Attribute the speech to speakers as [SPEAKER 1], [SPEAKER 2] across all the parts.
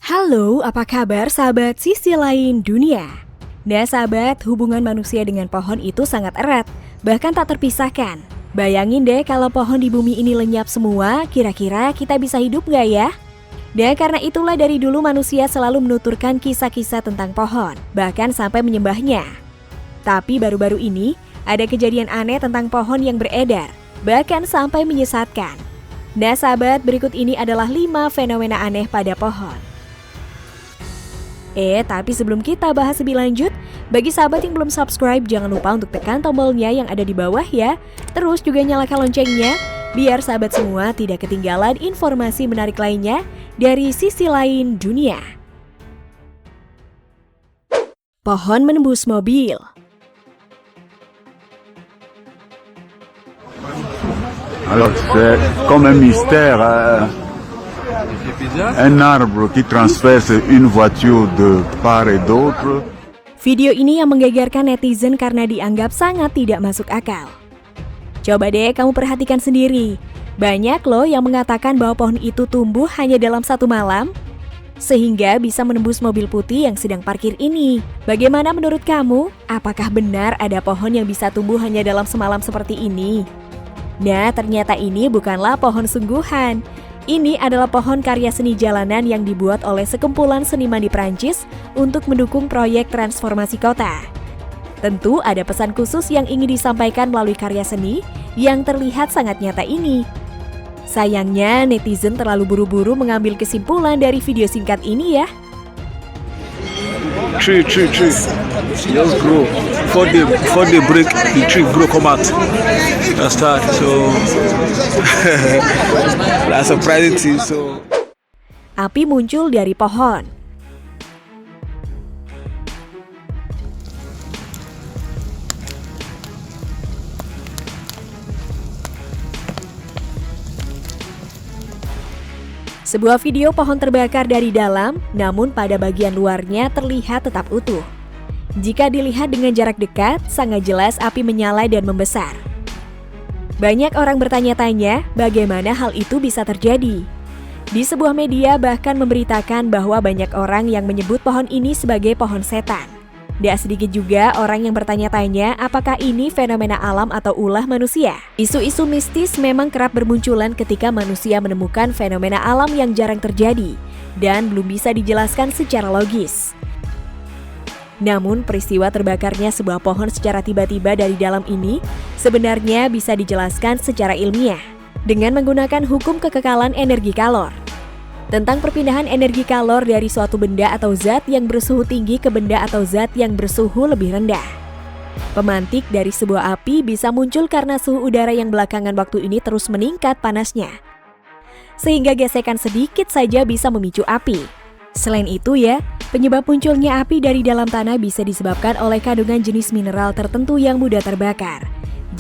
[SPEAKER 1] Halo, apa kabar sahabat sisi lain dunia? Nah sahabat, hubungan manusia dengan pohon itu sangat erat, bahkan tak terpisahkan. Bayangin deh kalau pohon di bumi ini lenyap semua, kira-kira kita bisa hidup nggak ya? Dan karena itulah dari dulu manusia selalu menuturkan kisah-kisah tentang pohon, bahkan sampai menyembahnya. Tapi baru-baru ini, ada kejadian aneh tentang pohon yang beredar, bahkan sampai menyesatkan. Nah sahabat, berikut ini adalah 5 fenomena aneh pada pohon. Tapi sebelum kita bahas lebih lanjut, bagi sahabat yang belum subscribe, jangan lupa untuk tekan tombolnya yang ada di bawah ya. Terus juga nyalakan loncengnya, biar sahabat semua tidak ketinggalan informasi menarik lainnya dari sisi lain dunia. Pohon menembus mobil.
[SPEAKER 2] Alors c'est comme un mystère, un arbre qui transperce une voiture de part et d'autre.
[SPEAKER 1] Video ini yang menggegerkan netizen karena dianggap sangat tidak masuk akal. Coba deh kamu perhatikan sendiri, banyak loh yang mengatakan bahwa pohon itu tumbuh hanya dalam 1 malam, sehingga bisa menembus mobil putih yang sedang parkir ini. Bagaimana menurut kamu? Apakah benar ada pohon yang bisa tumbuh hanya dalam semalam seperti ini? Nah, ternyata ini bukanlah pohon sungguhan. Ini adalah pohon karya seni jalanan yang dibuat oleh sekumpulan seniman di Prancis untuk mendukung proyek transformasi kota. Tentu ada pesan khusus yang ingin disampaikan melalui karya seni yang terlihat sangat nyata ini. Sayangnya, netizen terlalu buru-buru mengambil kesimpulan dari video singkat ini ya.
[SPEAKER 3] Tree. Just grow. Before they break, the tree grow, come out. And start. So that's surprising thing. So
[SPEAKER 1] Api muncul dari pohon. Sebuah video pohon terbakar dari dalam, namun pada bagian luarnya terlihat tetap utuh. Jika dilihat dengan jarak dekat, sangat jelas api menyala dan membesar. Banyak orang bertanya-tanya bagaimana hal itu bisa terjadi. Di sebuah media bahkan memberitakan bahwa banyak orang yang menyebut pohon ini sebagai pohon setan. Tidak sedikit juga orang yang bertanya-tanya apakah ini fenomena alam atau ulah manusia. Isu-isu mistis memang kerap bermunculan ketika manusia menemukan fenomena alam yang jarang terjadi dan belum bisa dijelaskan secara logis. Namun peristiwa terbakarnya sebuah pohon secara tiba-tiba dari dalam ini sebenarnya bisa dijelaskan secara ilmiah dengan menggunakan hukum kekekalan energi kalor. Tentang perpindahan energi kalor dari suatu benda atau zat yang bersuhu tinggi ke benda atau zat yang bersuhu lebih rendah. Pemantik dari sebuah api bisa muncul karena suhu udara yang belakangan waktu ini terus meningkat panasnya, sehingga gesekan sedikit saja bisa memicu api. Selain itu ya, penyebab munculnya api dari dalam tanah bisa disebabkan oleh kandungan jenis mineral tertentu yang mudah terbakar.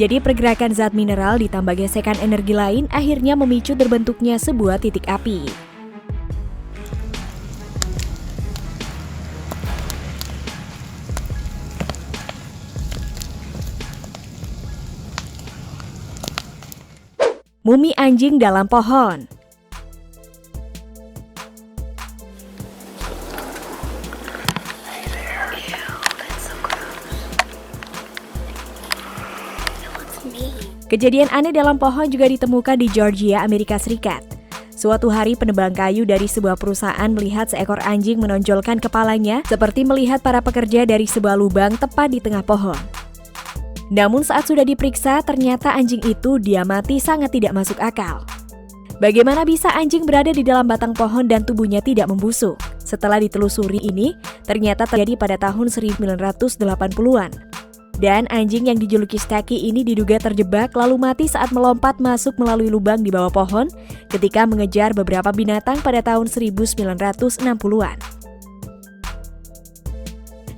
[SPEAKER 1] Jadi pergerakan zat mineral ditambah gesekan energi lain akhirnya memicu terbentuknya sebuah titik api. Mumi anjing dalam pohon. Kejadian aneh dalam pohon juga ditemukan di Georgia, Amerika Serikat. Suatu hari penebang kayu dari sebuah perusahaan melihat seekor anjing menonjolkan kepalanya seperti melihat para pekerja dari sebuah lubang tepat di tengah pohon. Namun saat sudah diperiksa, ternyata anjing itu dia mati sangat tidak masuk akal. Bagaimana bisa anjing berada di dalam batang pohon dan tubuhnya tidak membusuk? Setelah ditelusuri ini, ternyata terjadi pada tahun 1980-an. Dan anjing yang dijuluki Stacky ini diduga terjebak lalu mati saat melompat masuk melalui lubang di bawah pohon ketika mengejar beberapa binatang pada tahun 1960-an.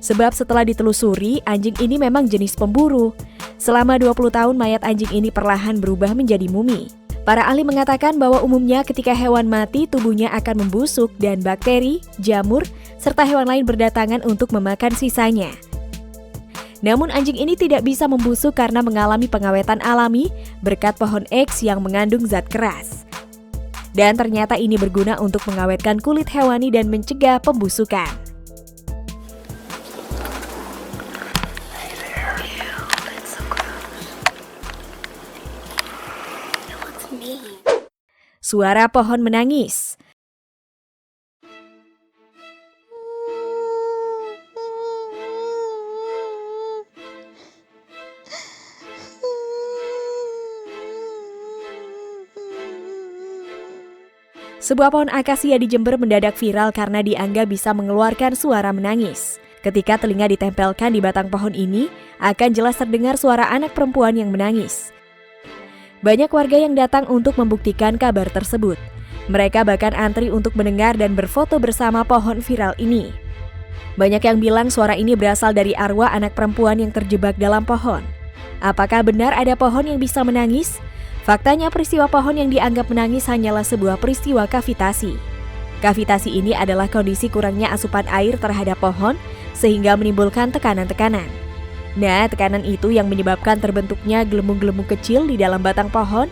[SPEAKER 1] Sebab setelah ditelusuri, anjing ini memang jenis pemburu. Selama 20 tahun mayat anjing ini perlahan berubah menjadi mumi. Para ahli mengatakan bahwa umumnya ketika hewan mati, tubuhnya akan membusuk dan bakteri, jamur, serta hewan lain berdatangan untuk memakan sisanya. Namun anjing ini tidak bisa membusuk karena mengalami pengawetan alami berkat pohon X yang mengandung zat keras. Dan ternyata ini berguna untuk mengawetkan kulit hewani dan mencegah pembusukan. Suara pohon menangis. Sebuah pohon akasia di Jember mendadak viral karena dianggap bisa mengeluarkan suara menangis. Ketika telinga ditempelkan di batang pohon ini, akan jelas terdengar suara anak perempuan yang menangis. Banyak warga yang datang untuk membuktikan kabar tersebut. Mereka bahkan antri untuk mendengar dan berfoto bersama pohon viral ini. Banyak yang bilang suara ini berasal dari arwah anak perempuan yang terjebak dalam pohon. Apakah benar ada pohon yang bisa menangis? Faktanya peristiwa pohon yang dianggap menangis hanyalah sebuah peristiwa kavitasi. Kavitasi ini adalah kondisi kurangnya asupan air terhadap pohon sehingga menimbulkan tekanan-tekanan. Nah, tekanan itu yang menyebabkan terbentuknya gelembung-gelembung kecil di dalam batang pohon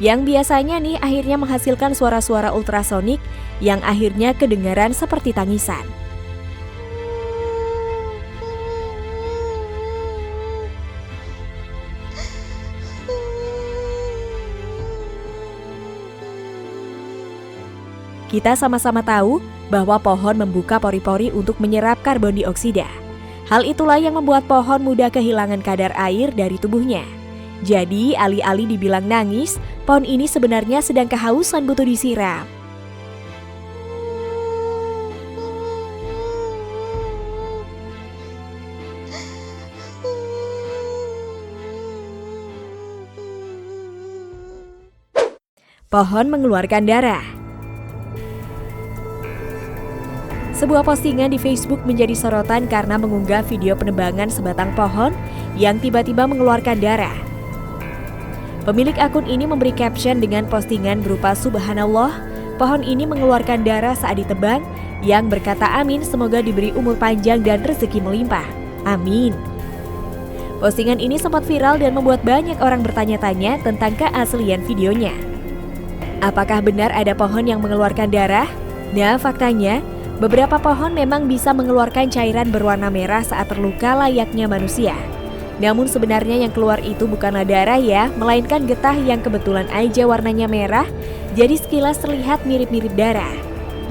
[SPEAKER 1] yang biasanya nih akhirnya menghasilkan suara-suara ultrasonik yang akhirnya kedengaran seperti tangisan. Kita sama-sama tahu bahwa pohon membuka pori-pori untuk menyerap karbon dioksida. Hal itulah yang membuat pohon mudah kehilangan kadar air dari tubuhnya. Jadi, alih-alih dibilang nangis, pohon ini sebenarnya sedang kehausan butuh disiram. Pohon mengeluarkan darah. Sebuah postingan di Facebook menjadi sorotan karena mengunggah video penebangan sebatang pohon yang tiba-tiba mengeluarkan darah. Pemilik akun ini memberi caption dengan postingan berupa "Subhanallah, pohon ini mengeluarkan darah saat ditebang," yang berkata amin semoga diberi umur panjang dan rezeki melimpah. Amin. Postingan ini sempat viral dan membuat banyak orang bertanya-tanya tentang keaslian videonya. Apakah benar ada pohon yang mengeluarkan darah? Nah, faktanya beberapa pohon memang bisa mengeluarkan cairan berwarna merah saat terluka layaknya manusia. Namun sebenarnya yang keluar itu bukanlah darah ya, melainkan getah yang kebetulan aja warnanya merah, jadi sekilas terlihat mirip-mirip darah.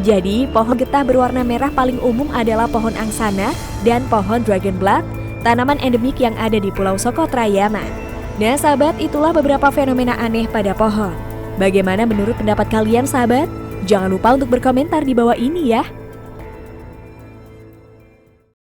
[SPEAKER 1] Jadi pohon getah berwarna merah paling umum adalah pohon angsana dan pohon dragon blood, tanaman endemik yang ada di Pulau Socotra, Yaman. Nah sahabat, itulah beberapa fenomena aneh pada pohon. Bagaimana menurut pendapat kalian sahabat? Jangan lupa untuk berkomentar di bawah ini ya.